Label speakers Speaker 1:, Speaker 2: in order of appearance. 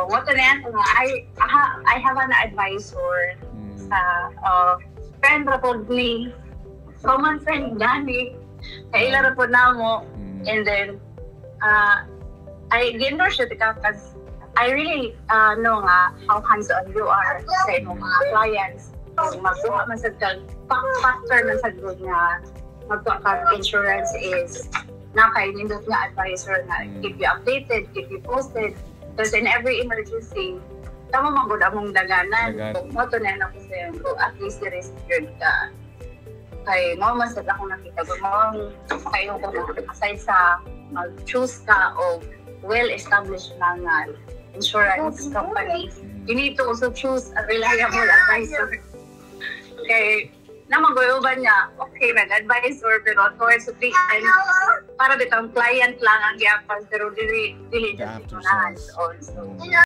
Speaker 1: what na yan, I have an advisor sa friend rapod ni common friend gani kaila rapod namo, and then I endorse it because I really know nga how hands-on you are sa imong mga clients. So, magkuha man sa factor man sa good nga magkuha ka insurance is nakainindot nga advisor na keep you updated, keep you posted. Because in every emergency, tama magod among daganan. Mo to na ako sa iyo, at least the risk yun ka. Kay mo mas ako nakita ko mo kayo ko aside sa mag-choose ka o well-established mga insurance company, you need to also choose a reliable advisor. Kay namagoyo ba niya, okay, nag-advisor, pero towards the time, para bitang client lang ang gyapon, pero dili siya hands-on. So,